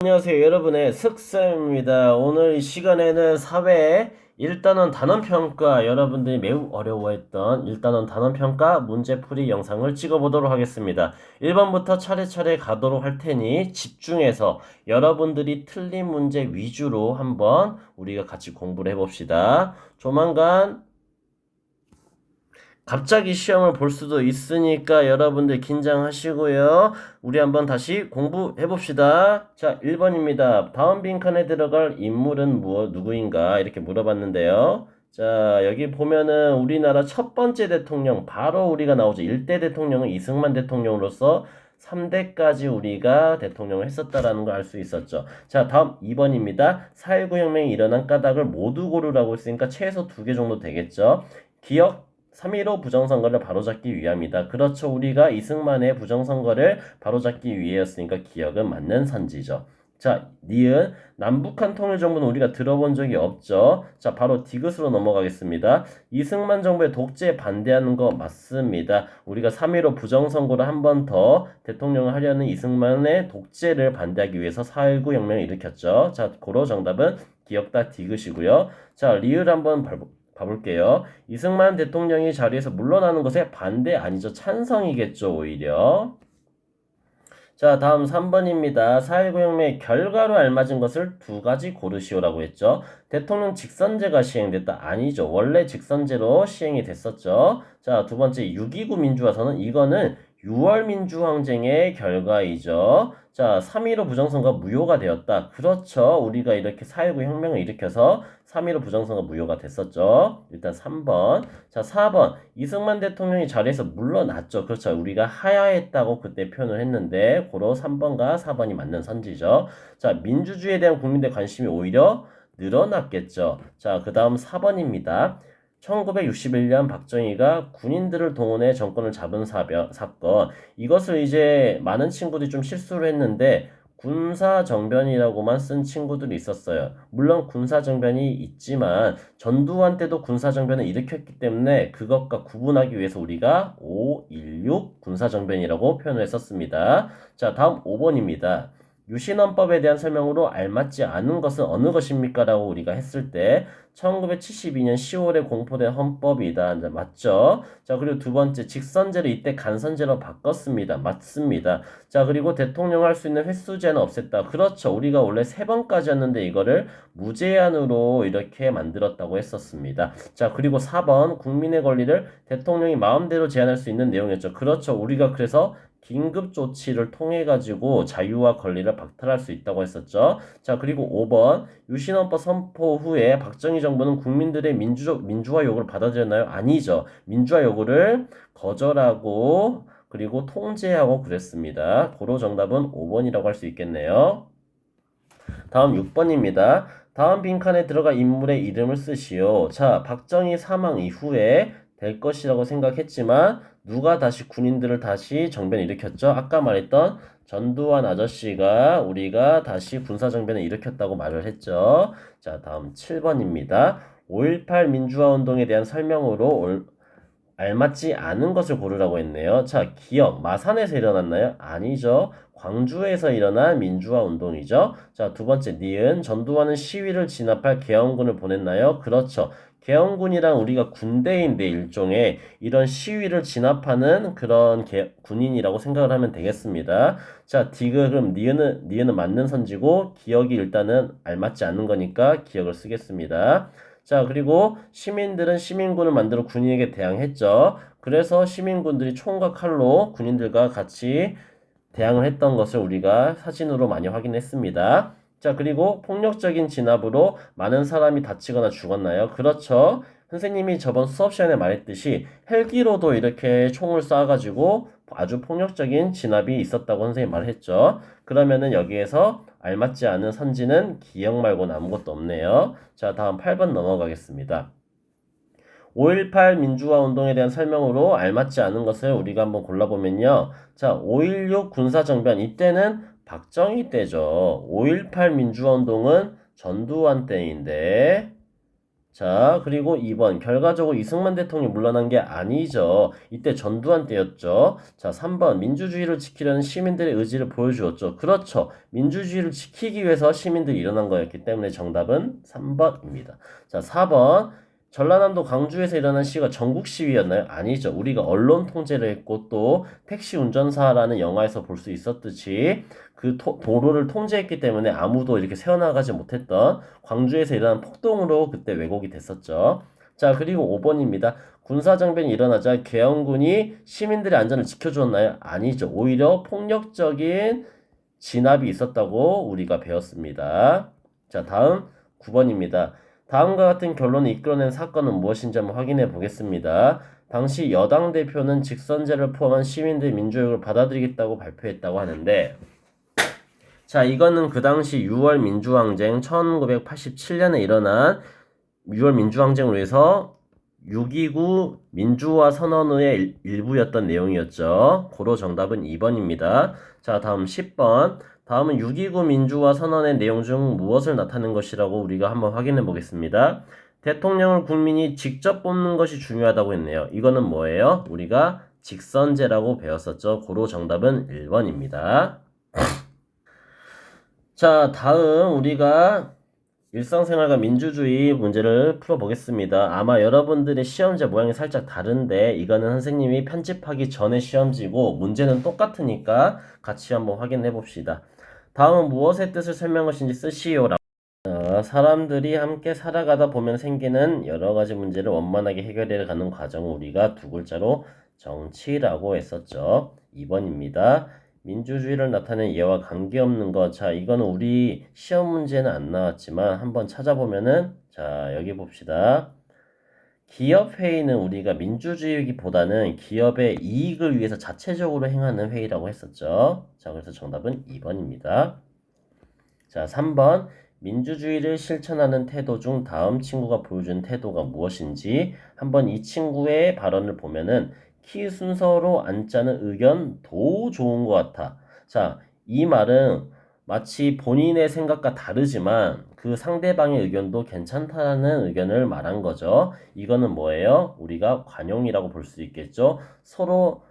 안녕하세요. 여러분의 석쌤입니다. 오늘 이 시간에는 사회 1단원 단원평가 여러분들이 매우 어려워했던 1단원 단원평가 문제풀이 영상을 찍어보도록 하겠습니다. 1번부터 차례차례 가도록 할 테니 집중해서 여러분들이 틀린 문제 위주로 한번 우리가 같이 공부를 해봅시다. 조만간 갑자기 시험을 볼 수도 있으니까 여러분들 긴장하시고요. 우리 한번 다시 공부해 봅시다. 자, 1번입니다. 다음 빈칸에 들어갈 인물은 누구인가? 이렇게 물어봤는데요. 자, 여기 보면은 우리나라 첫 번째 대통령, 바로 우리가 나오죠. 1대 대통령은 이승만 대통령으로서 3대까지 우리가 대통령을 했었다라는 걸 알 수 있었죠. 자, 다음 2번입니다. 4.19 혁명이 일어난 까닭을 모두 고르라고 했으니까 최소 2개 정도 되겠죠. 기억 3.15 부정선거를 바로잡기 위함이다. 그렇죠. 우리가 이승만의 부정선거를 바로잡기 위해였으니까 기억은 맞는 선지죠. 자, 니은 남북한 통일정부는 우리가 들어본 적이 없죠. 자, 바로 디귿으로 넘어가겠습니다. 이승만 정부의 독재에 반대하는 거 맞습니다. 우리가 3.15 부정선거를 한 번 더 대통령을 하려는 이승만의 독재를 반대하기 위해서 4.19 혁명을 일으켰죠. 자, 고로 정답은 기억다 디귿이고요. 자, 리을 한번 봐볼게요. 이승만 대통령이 자리에서 물러나는 것에 반대 아니죠. 찬성이겠죠, 오히려. 자, 다음 3번입니다. 4.19 혁명의 결과로 알맞은 것을 두 가지 고르시오라고 했죠. 대통령 직선제가 시행됐다. 아니죠. 원래 직선제로 시행이 됐었죠. 자, 두 번째 6.29 민주화선언. 이거는 6월 민주항쟁의 결과이죠. 자, 3.15 부정선거 무효가 되었다. 그렇죠. 우리가 이렇게 4.19 혁명을 일으켜서 3.15 부정선거 무효가 됐었죠. 일단 3번. 자, 4번. 이승만 대통령이 자리에서 물러났죠. 그렇죠. 우리가 하야했다고 그때 표현을 했는데 고로 3번과 4번이 맞는 선지죠. 자, 민주주의에 대한 국민들의 관심이 오히려 늘어났겠죠. 자, 그 다음 4번입니다. 1961년 박정희가 군인들을 동원해 정권을 잡은 사건. 이것을 이제 많은 친구들이 좀 실수를 했는데 군사정변이라고만 쓴 친구들이 있었어요. 물론 군사정변이 있지만 전두환 때도 군사정변을 일으켰기 때문에 그것과 구분하기 위해서 우리가 5.16 군사정변이라고 표현을 했었습니다. 자, 다음 5번입니다. 유신헌법에 대한 설명으로 알맞지 않은 것은 어느 것입니까? 라고 우리가 했을 때 1972년 10월에 공포된 헌법이다. 맞죠? 자, 그리고 두 번째 직선제를 이때 간선제로 바꿨습니다. 맞습니다. 자, 그리고 대통령 할 수 있는 횟수 제한을 없앴다. 그렇죠. 우리가 원래 3번까지였는데 이거를 무제한으로 이렇게 만들었다고 했었습니다. 자, 그리고 4번 국민의 권리를 대통령이 마음대로 제한할 수 있는 내용이었죠. 그렇죠. 우리가 그래서 긴급 조치를 통해 가지고 자유와 권리를 박탈할 수 있다고 했었죠. 자, 그리고 5번 유신헌법 선포 후에 박정희 정부는 국민들의 민주화 요구를 받아들였나요? 아니죠. 민주화 요구를 거절하고 그리고 통제하고 그랬습니다. 고로 정답은 5번이라고 할 수 있겠네요. 다음 6번입니다. 다음 빈칸에 들어가 인물의 이름을 쓰시오. 자, 박정희 사망 이후에 될 것이라고 생각했지만 누가 다시 군인들을 다시 정변 일으켰죠? 아까 말했던 전두환 아저씨가 우리가 다시 군사정변을 일으켰다고 말을 했죠. 자, 다음 7번입니다. 5.18 민주화운동에 대한 설명으로 알맞지 않은 것을 고르라고 했네요. 자, 기억, 마산에서 일어났나요? 아니죠. 광주에서 일어난 민주화 운동이죠. 자, 두 번째, 니은, 전두환은 시위를 진압할 계엄군을 보냈나요? 그렇죠. 계엄군이란 우리가 군대인데 일종의 이런 시위를 진압하는 그런 군인이라고 생각을 하면 되겠습니다. 자, 디귿, 그럼 니은은 맞는 선지고 기억이 일단은 알맞지 않는 거니까 기억을 쓰겠습니다. 자, 그리고 시민들은 시민군을 만들어 군인에게 대항했죠. 그래서 시민군들이 총과 칼로 군인들과 같이 대항을 했던 것을 우리가 사진으로 많이 확인했습니다. 자, 그리고 폭력적인 진압으로 많은 사람이 다치거나 죽었나요? 그렇죠. 선생님이 저번 수업 시간에 말했듯이 헬기로도 이렇게 총을 쏴가지고 아주 폭력적인 진압이 있었다고 선생님이 말했죠. 그러면은 여기에서 알맞지 않은 선지는 기억 말고는 아무것도 없네요. 자, 다음 8번 넘어가겠습니다. 5.18 민주화 운동에 대한 설명으로 알맞지 않은 것을 우리가 한번 골라보면요. 자, 5.16 군사정변 이때는 박정희 때죠. 5.18 민주화 운동은 전두환 때인데 자, 그리고 2번. 결과적으로 이승만 대통령이 물러난 게 아니죠. 이때 전두환 때였죠. 자, 3번. 민주주의를 지키려는 시민들의 의지를 보여주었죠. 그렇죠. 민주주의를 지키기 위해서 시민들이 일어난 거였기 때문에 정답은 3번입니다. 자, 4번. 전라남도 광주에서 일어난 시위가 전국 시위였나요? 아니죠. 우리가 언론 통제를 했고 또 택시 운전사라는 영화에서 볼 수 있었듯이 그 도로를 통제했기 때문에 아무도 이렇게 새어나가지 못했던 광주에서 일어난 폭동으로 그때 왜곡이 됐었죠. 자, 그리고 5번입니다. 군사정변이 일어나자 계엄군이 시민들의 안전을 지켜주었나요? 아니죠. 오히려 폭력적인 진압이 있었다고 우리가 배웠습니다. 자, 다음 9번입니다. 다음과 같은 결론을 이끌어낸 사건은 무엇인지 한번 확인해 보겠습니다. 당시 여당 대표는 직선제를 포함한 시민들의 민주화를 받아들이겠다고 발표했다고 하는데 자, 이거는 그 당시 6월 민주항쟁 1987년에 일어난 6월 민주항쟁을 위해서 6.29 민주화 선언의 일부였던 내용이었죠. 고로 정답은 2번입니다. 자, 다음 10번. 다음은 6.29 민주화 선언의 내용 중 무엇을 나타낸 것이라고 우리가 한번 확인해 보겠습니다. 대통령을 국민이 직접 뽑는 것이 중요하다고 했네요. 이거는 뭐예요? 우리가 직선제라고 배웠었죠. 고로 정답은 1번입니다. 자, 다음 우리가 일상생활과 민주주의 문제를 풀어보겠습니다. 아마 여러분들의 시험지 모양이 살짝 다른데 이거는 선생님이 편집하기 전에 시험지고 문제는 똑같으니까 같이 한번 확인해 봅시다. 다음은 무엇의 뜻을 설명한 것인지 쓰시오라고. 사람들이 함께 살아가다 보면 생기는 여러 가지 문제를 원만하게 해결해 가는 과정을 우리가 두 글자로 정치라고 했었죠. 2번입니다. 민주주의를 나타내는 예와 관계없는 것. 자, 이거는 우리 시험 문제는 안 나왔지만 한번 찾아보면은 자, 여기 봅시다. 기업 회의는 우리가 민주주의보다는 기업의 이익을 위해서 자체적으로 행하는 회의라고 했었죠. 자, 그래서 정답은 2번입니다. 자, 3번. 민주주의를 실천하는 태도 중 다음 친구가 보여준 태도가 무엇인지 한번 이 친구의 발언을 보면은 키 순서로 안 짜는 의견 도 좋은 것 같아. 자, 이 말은 마치 본인의 생각과 다르지만 그 상대방의 의견도 괜찮다는 의견을 말한 거죠. 이거는 뭐예요? 우리가 관용이라고 볼 수 있겠죠. 서로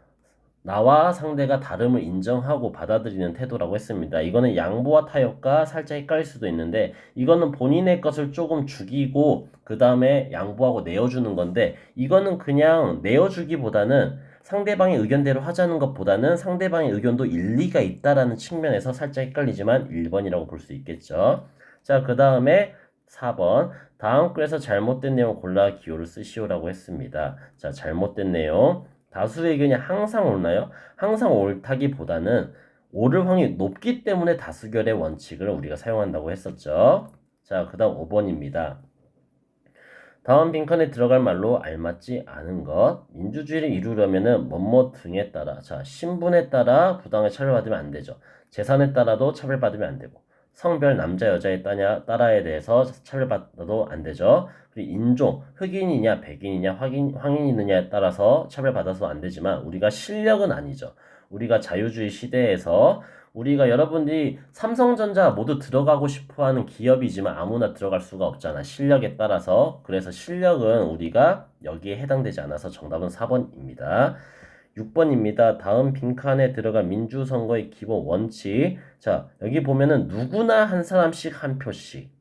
나와 상대가 다름을 인정하고 받아들이는 태도라고 했습니다. 이거는 양보와 타협과 살짝 헷갈릴 수도 있는데 이거는 본인의 것을 조금 죽이고 그 다음에 양보하고 내어주는 건데 이거는 그냥 내어주기보다는 상대방의 의견대로 하자는 것보다는 상대방의 의견도 일리가 있다라는 측면에서 살짝 헷갈리지만 1번이라고 볼 수 있겠죠. 자, 그 다음에 4번. 다음 글에서 잘못된 내용 골라 기호를 쓰시오라고 했습니다. 자, 잘못된 내용. 다수의 의견이 항상 옳나요? 항상 옳다기보다는 옳을 확률이 높기 때문에 다수결의 원칙을 우리가 사용한다고 했었죠. 자, 그 다음 5번입니다. 다음 빈칸에 들어갈 말로 알맞지 않은 것. 민주주의를 이루려면은 뭐뭐 등에 따라, 자, 신분에 따라 부당하게 차별받으면 안 되죠. 재산에 따라도 차별받으면 안 되고, 성별 남자 여자에 따라에 대해서 차별받아도 안 되죠. 그리고 인종, 흑인이냐 백인이냐 황인이느냐에 따라서 차별받아서 안 되지만 우리가 실력은 아니죠. 우리가 자유주의 시대에서 우리가 여러분들이 삼성전자 모두 들어가고 싶어하는 기업이지만 아무나 들어갈 수가 없잖아. 실력에 따라서. 그래서 실력은 우리가 여기에 해당되지 않아서 정답은 4번입니다. 6번입니다. 다음 빈칸에 들어간 민주선거의 기본 원칙. 자, 여기 보면은 누구나 한 사람씩 한 표씩.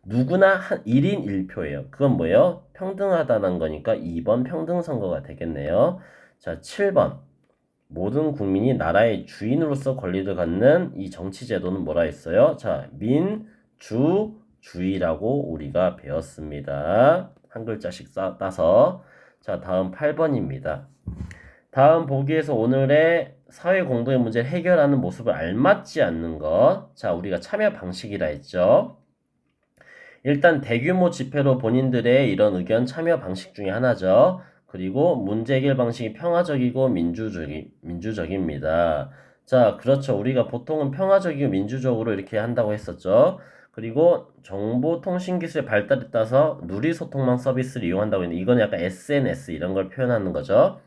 누구나 한 1인 1표예요. 그건 뭐예요? 평등하다는 거니까 2번 평등선거가 되겠네요. 자, 7번. 모든 국민이 나라의 주인으로서 권리를 갖는 이 정치제도는 뭐라 했어요? 자, 민주주의라고 우리가 배웠습니다. 한 글자씩 따서. 자, 다음 8번입니다. 다음 보기에서 오늘의 사회 공동의 문제를 해결하는 모습을 알맞지 않는 것. 자, 우리가 참여 방식이라 했죠. 일단 대규모 집회로 본인들의 이런 의견 참여 방식 중에 하나죠. 그리고 문제 해결 방식이 평화적이고 민주적입니다. 자, 그렇죠. 우리가 보통은 평화적이고 민주적으로 이렇게 한다고 했었죠. 그리고 정보통신기술의 발달에 따라서 누리소통망 서비스를 이용한다고 했는데 이건 약간 SNS 이런 걸 표현하는 거죠.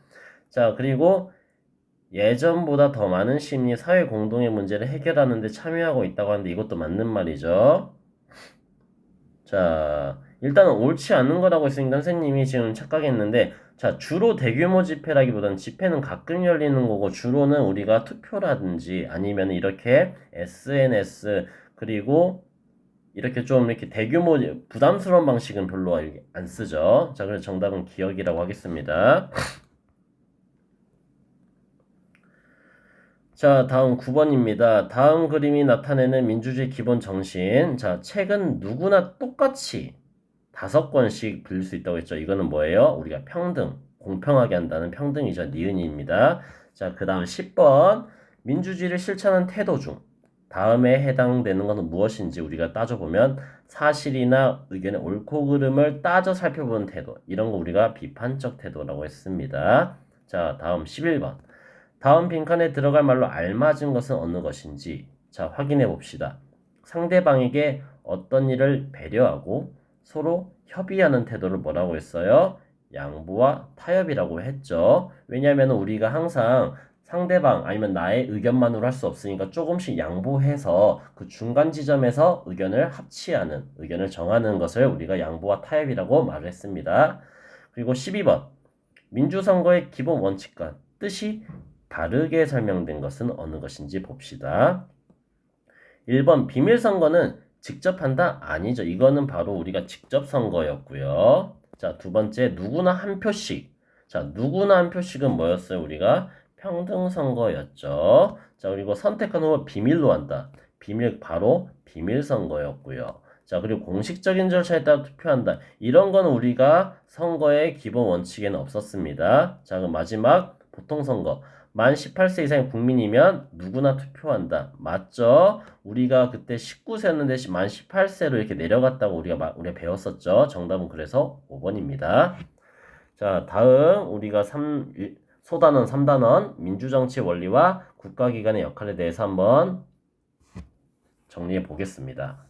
자, 그리고 예전보다 더 많은 시민이 사회 공동의 문제를 해결하는 데 참여하고 있다고 하는데 이것도 맞는 말이죠. 자, 일단은 옳지 않은 거라고 했으니까 선생님이 지금 착각했는데, 자, 주로 대규모 집회라기보다는 집회는 가끔 열리는 거고, 주로는 우리가 투표라든지 아니면 이렇게 SNS, 그리고 이렇게 좀 이렇게 대규모 부담스러운 방식은 별로 안 쓰죠. 자, 그래서 정답은 기억이라고 하겠습니다. 자, 다음 9번입니다. 다음 그림이 나타내는 민주주의 기본 정신. 자, 책은 누구나 똑같이 5권씩 빌릴 수 있다고 했죠. 이거는 뭐예요? 우리가 평등, 공평하게 한다는 평등이죠. 니은입니다. 자, 그 다음 10번. 민주주의를 실천한 태도 중 다음에 해당되는 것은 무엇인지 우리가 따져보면 사실이나 의견의 옳고 그름을 따져 살펴보는 태도. 이런 거 우리가 비판적 태도라고 했습니다. 자, 다음 11번. 다음 빈칸에 들어갈 말로 알맞은 것은 어느 것인지 자 확인해 봅시다. 상대방에게 어떤 일을 배려하고 서로 협의하는 태도를 뭐라고 했어요? 양보와 타협이라고 했죠. 왜냐하면 우리가 항상 상대방 아니면 나의 의견만으로 할 수 없으니까 조금씩 양보해서 그 중간 지점에서 의견을 합치하는, 의견을 정하는 것을 우리가 양보와 타협이라고 말을 했습니다. 그리고 12번. 민주선거의 기본 원칙과 뜻이 다르게 설명된 것은 어느 것인지 봅시다. 1번 비밀선거는 직접 한다? 아니죠. 이거는 바로 우리가 직접 선거였고요. 자, 두 번째 누구나 한 표씩. 자, 누구나 한 표씩은 뭐였어요? 우리가 평등선거였죠. 자, 그리고 선택한 후보 비밀로 한다. 비밀 바로 비밀선거였고요. 자, 그리고 공식적인 절차에 따라 투표한다. 이런 거는 우리가 선거의 기본 원칙에는 없었습니다. 자, 그럼 마지막 보통선거. 만 18세 이상의 국민이면 누구나 투표한다. 맞죠? 우리가 그때 19세였는데 만 18세로 이렇게 내려갔다고 우리가 배웠었죠. 정답은 그래서 5번입니다. 자, 다음 우리가 소단원 3단원 민주정치 원리와 국가기관의 역할에 대해서 한번 정리해 보겠습니다.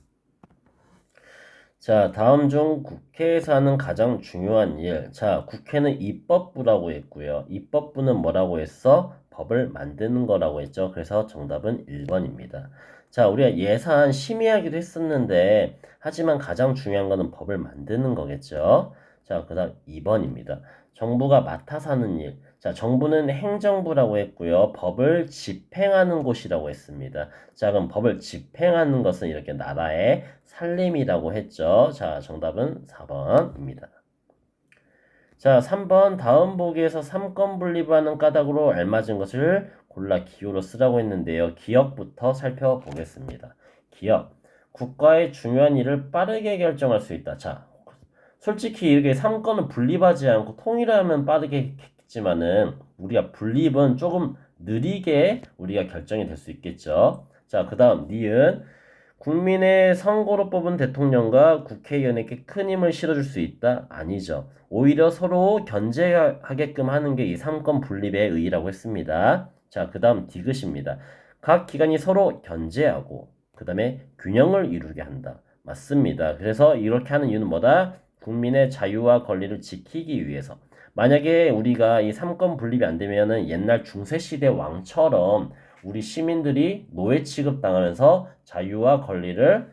자, 다음 중 국회에서 하는 가장 중요한 일. 자, 국회는 입법부라고 했고요. 입법부는 뭐라고 했어? 법을 만드는 거라고 했죠. 그래서 정답은 1번입니다. 자, 우리가 예산 심의하기도 했었는데, 하지만 가장 중요한 거는 법을 만드는 거겠죠. 자, 그 다음 2번입니다. 정부가 맡아서 하는 일. 자, 정부는 행정부라고 했고요. 법을 집행하는 곳이라고 했습니다. 자, 그럼 법을 집행하는 것은 이렇게 나라의 살림이라고 했죠. 자, 정답은 4번입니다. 자, 3번 다음 보기에서 3권 분립하는 까닭으로 알맞은 것을 골라 기호로 쓰라고 했는데요. 기억부터 살펴보겠습니다. 기억. 국가의 중요한 일을 빠르게 결정할 수 있다. 자, 솔직히 이렇게 3권을 분립하지 않고 통일하면 빠르게 했지만은 우리가 분립은 조금 느리게 우리가 결정이 될 수 있겠죠. 자, 그 다음 니은. 국민의 선거로 뽑은 대통령과 국회의원에게 큰 힘을 실어줄 수 있다? 아니죠. 오히려 서로 견제하게끔 하는 게 이 3권 분립의 의의라고 했습니다. 자, 그 다음 디귿입니다. 각 기관이 서로 견제하고 그 다음에 균형을 이루게 한다. 맞습니다. 그래서 이렇게 하는 이유는 뭐다? 국민의 자유와 권리를 지키기 위해서. 만약에 우리가 이 3권 분립이 안 되면은 옛날 중세시대 왕처럼 우리 시민들이 노예 취급당하면서 자유와 권리를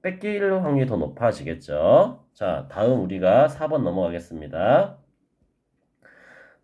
뺏길 확률이 더 높아지겠죠. 자, 다음 우리가 4번 넘어가겠습니다.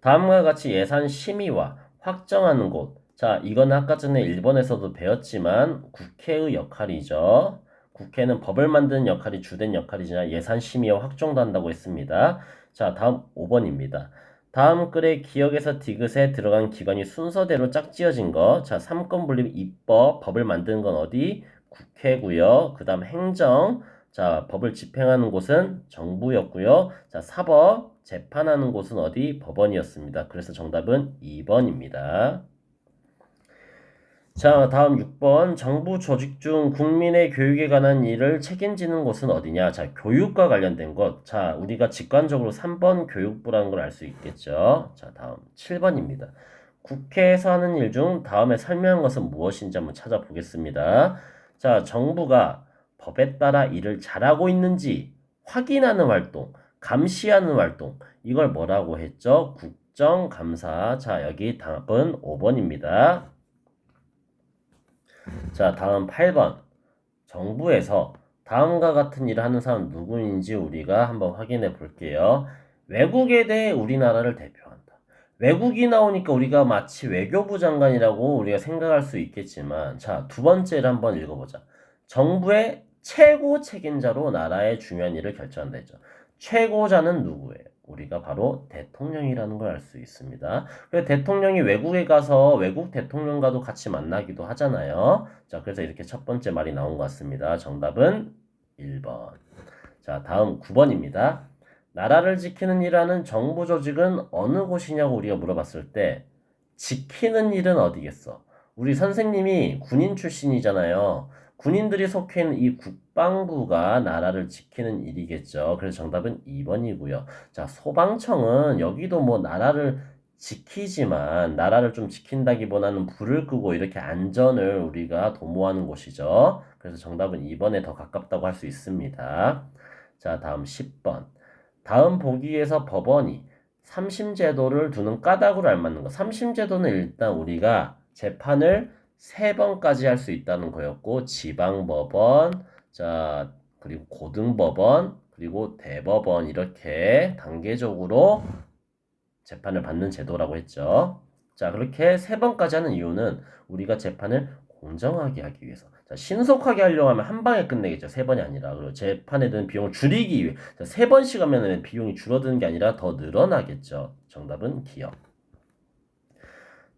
다음과 같이 예산 심의와 확정하는 곳. 자, 이건 아까 전에 1번에서도 배웠지만 국회의 역할이죠. 국회는 법을 만드는 역할이 주된 역할이지만 예산 심의와 확정도 한다고 했습니다. 자, 다음 5번입니다. 다음 글의 기억에서 디귿에 들어간 기관이 순서대로 짝지어진 거. 자, 3권 분립 입법, 법을 만드는 건 어디? 국회고요. 그 다음 행정. 자, 법을 집행하는 곳은 정부였고요. 자, 사법, 재판하는 곳은 어디? 법원이었습니다. 그래서 정답은 2번입니다. 자, 다음 6번. 정부 조직 중 국민의 교육에 관한 일을 책임지는 곳은 어디냐? 자, 교육과 관련된 것. 자, 우리가 직관적으로 3번 교육부라는 걸 알 수 있겠죠. 자, 다음 7번입니다. 국회에서 하는 일 중 다음에 설명한 것은 무엇인지 한번 찾아보겠습니다. 자, 정부가 법에 따라 일을 잘하고 있는지 확인하는 활동, 감시하는 활동. 이걸 뭐라고 했죠? 국정감사. 자, 여기 답은 5번입니다. 자, 다음 8번. 정부에서 다음과 같은 일을 하는 사람 누구인지 우리가 한번 확인해 볼게요. 외국에 대해 우리나라를 대표한다. 외국이 나오니까 우리가 마치 외교부 장관이라고 우리가 생각할 수 있겠지만, 자, 두 번째를 한번 읽어보자. 정부의 최고 책임자로 나라의 중요한 일을 결정한다 했죠. 최고자는 누구예요? 우리가 바로 대통령이라는 걸 알 수 있습니다. 그래서 대통령이 외국에 가서 외국 대통령과도 같이 만나기도 하잖아요. 자, 그래서 이렇게 첫 번째 말이 나온 것 같습니다. 정답은 1번. 자, 다음 9번입니다. 나라를 지키는 일하는 정부 조직은 어느 곳이냐고 우리가 물어봤을 때 지키는 일은 어디겠어? 우리 선생님이 군인 출신이잖아요. 군인들이 속해 있는 이 국방부가 나라를 지키는 일이겠죠. 그래서 정답은 2번이고요. 자, 소방청은 여기도 뭐 나라를 지키지만 나라를 좀 지킨다기보다는 불을 끄고 이렇게 안전을 우리가 도모하는 곳이죠. 그래서 정답은 2번에 더 가깝다고 할 수 있습니다. 자, 다음 10번. 다음 보기에서 법원이 삼심제도를 두는 까닭으로 알맞는 거. 삼심제도는 일단 우리가 재판을 3번까지 할 수 있다는 거였고, 지방법원, 자, 그리고 고등법원, 그리고 대법원 이렇게 단계적으로 재판을 받는 제도라고 했죠. 자, 그렇게 3번까지 하는 이유는 우리가 재판을 공정하게 하기 위해서. 자, 신속하게 하려고 하면 한 방에 끝내겠죠. 3번이 아니라. 그리고 재판에 드는 비용을 줄이기 위해. 자, 3번씩 하면 비용이 줄어드는 게 아니라 더 늘어나겠죠. 정답은 기억.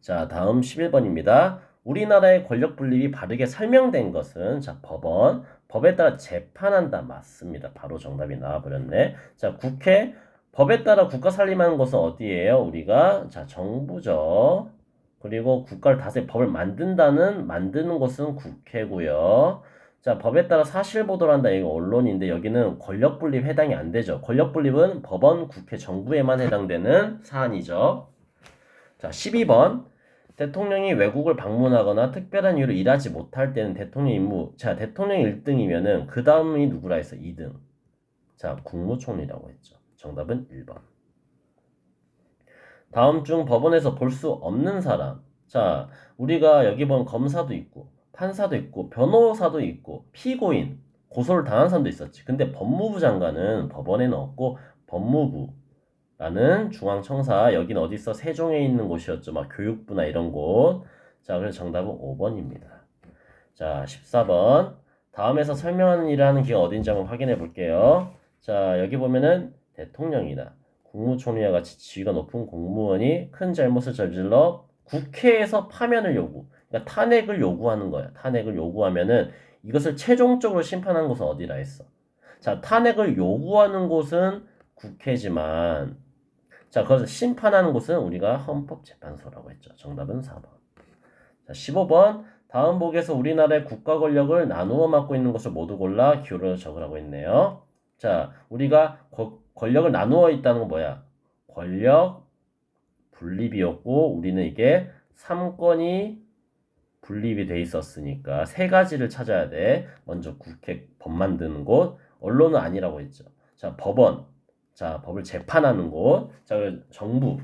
자, 다음 11번입니다. 우리나라의 권력 분립이 바르게 설명된 것은, 자, 법원. 법에 따라 재판한다. 맞습니다. 바로 정답이 나와버렸네. 자, 국회. 법에 따라 국가 살림하는 것은 어디예요? 우리가, 자, 정부죠. 그리고 국가를 다스리 법을 만드는 것은 국회고요. 자, 법에 따라 사실 보도를 한다. 이거 언론인데 여기는 권력 분립 해당이 안 되죠. 권력 분립은 법원, 국회, 정부에만 해당되는 사안이죠. 자, 12번. 대통령이 외국을 방문하거나 특별한 이유로 일하지 못할 때는 대통령 임무. 자, 대통령이 1등이면은 그 다음이 누구라 했어? 2등. 자, 국무총리라고 했죠. 정답은 1번. 다음 중 법원에서 볼 수 없는 사람. 자, 우리가 여기 보면 검사도 있고, 판사도 있고, 변호사도 있고, 피고인, 고소를 당한 사람도 있었지. 근데 법무부 장관은 법원에는 없고, 법무부라는 중앙청사, 여기는 어디 있어? 세종에 있는 곳이었죠. 막 교육부나 이런 곳. 자, 그래서 정답은 5번입니다. 자, 14번. 다음에서 설명하는 일을 하는 기관 어딘지 한번 확인해 볼게요. 자, 여기 보면은 대통령이나 국무총리와 같이 지위가 높은 공무원이 큰 잘못을 저질러 국회에서 파면을 요구. 그러니까 탄핵을 요구하는 거야. 탄핵을 요구하면은 이것을 최종적으로 심판하는 곳은 어디라 했어? 자, 탄핵을 요구하는 곳은 국회지만, 자, 그래서 심판하는 곳은 우리가 헌법재판소라고 했죠. 정답은 4번. 자, 15번. 다음 보기에서 우리나라의 국가 권력을 나누어 맡고 있는 것을 모두 골라 기호를 적으라고 했네요. 자, 우리가 권력을 나누어 있다는 건 뭐야? 권력 분립이었고 우리는 이게 3권이 분립이 돼 있었으니까 3가지를 찾아야 돼. 먼저 국회 법 만드는 곳, 언론은 아니라고 했죠. 자, 법원. 자, 법을 재판하는 곳. 자, 정부.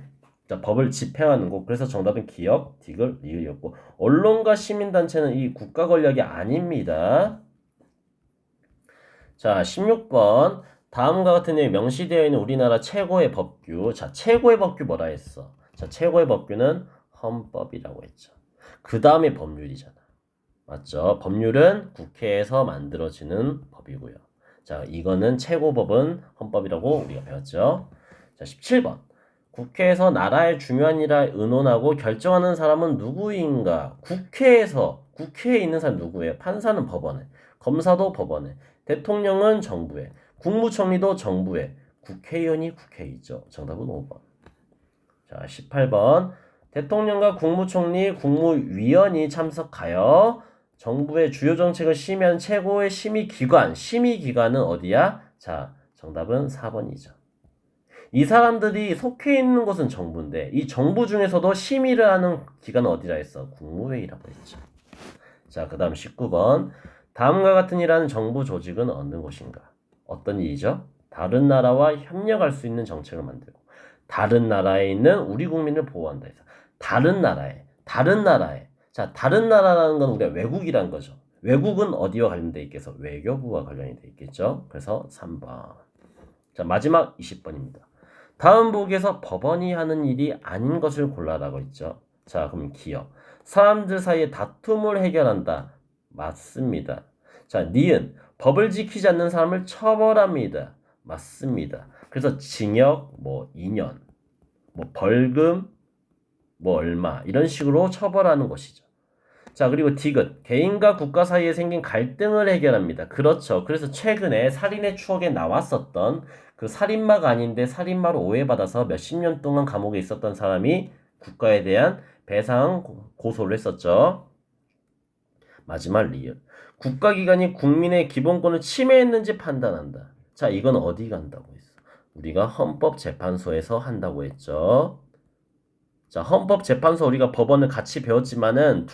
자, 법을 집행하는 곳. 그래서 정답은 기역, 디귿, 리을이었고 언론과 시민단체는 이 국가 권력이 아닙니다. 자, 16번. 다음과 같은 내용이 명시되어 있는 우리나라 최고의 법규. 자, 최고의 법규 뭐라 했어? 자, 최고의 법규는 헌법이라고 했죠. 그 다음에 법률이잖아. 맞죠? 법률은 국회에서 만들어지는 법이고요. 자, 이거는 최고법은 헌법이라고 우리가 배웠죠. 자, 17번. 국회에서 나라의 중요한 일을 의논하고 결정하는 사람은 누구인가? 국회에 있는 사람 누구예요? 판사는 법원에, 검사도 법원에, 대통령은 정부에, 국무총리도 정부에, 국회의원이 국회에 있죠. 정답은 5번. 자, 18번. 대통령과 국무총리, 국무위원이 참석하여 정부의 주요 정책을 심의한 최고의 심의기관. 심의기관은 어디야? 자, 정답은 4번이죠. 이 사람들이 속해 있는 곳은 정부인데 이 정부 중에서도 심의를 하는 기관은 어디라 했어? 국무회의라고 했죠. 자, 그 다음 19번. 다음과 같은 일하는 정부 조직은 어느 곳인가? 어떤 일이죠? 다른 나라와 협력할 수 있는 정책을 만들고 다른 나라에 있는 우리 국민을 보호한다 해서 다른 나라에. 자, 다른 나라라는 건 우리가 외국이란 거죠. 외국은 어디와 관련돼 있겠어? 외교부와 관련이 돼 있겠죠. 그래서 3번. 자, 마지막 20번입니다. 다음 보기에서 법원이 하는 일이 아닌 것을 골라라고 있죠. 자, 그럼 기억. 사람들 사이의 다툼을 해결한다. 맞습니다. 자, 니은. 법을 지키지 않는 사람을 처벌합니다. 맞습니다. 그래서 징역, 뭐 2년, 뭐 벌금, 뭐 얼마 이런 식으로 처벌하는 것이죠. 자, 그리고 디귿. 개인과 국가 사이에 생긴 갈등을 해결합니다. 그렇죠. 그래서 최근에 살인의 추억에 나왔었던 그 살인마가 아닌데 살인마로 오해받아서 몇십 년 동안 감옥에 있었던 사람이 국가에 대한 배상 고소를 했었죠. 마지막 리을. 국가기관이 국민의 기본권을 침해했는지 판단한다. 자, 이건 어디 간다고 했어? 우리가 헌법재판소에서 한다고 했죠. 자, 헌법재판소 우리가 법원을 같이 배웠지만은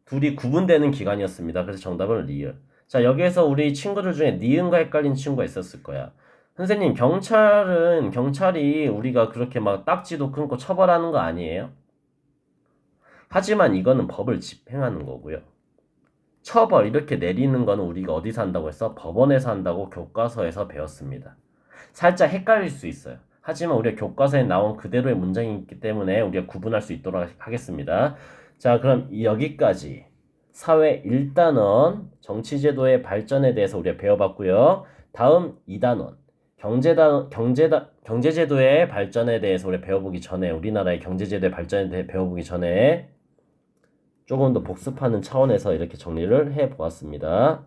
둘이 구분되는 기관이었습니다. 그래서 정답은 리을. 자, 여기에서 우리 친구들 중에 니은과 헷갈린 친구가 있었을 거야. 선생님, 경찰이 우리가 그렇게 막 딱지도 끊고 처벌하는 거 아니에요? 하지만 이거는 법을 집행하는 거고요. 처벌 이렇게 내리는 거는 우리가 어디서 한다고 했어? 법원에서 한다고 교과서에서 배웠습니다. 살짝 헷갈릴 수 있어요. 하지만 우리가 교과서에 나온 그대로의 문장이 있기 때문에 우리가 구분할 수 있도록 하겠습니다. 자, 그럼 여기까지 사회 1단원 정치제도의 발전에 대해서 우리가 배워봤고요. 다음 2단원 경제제도의 발전에 대해서 우리가 배워보기 전에 우리나라의 경제제도의 발전에 대해 배워보기 전에 조금 더 복습하는 차원에서 이렇게 정리를 해보았습니다.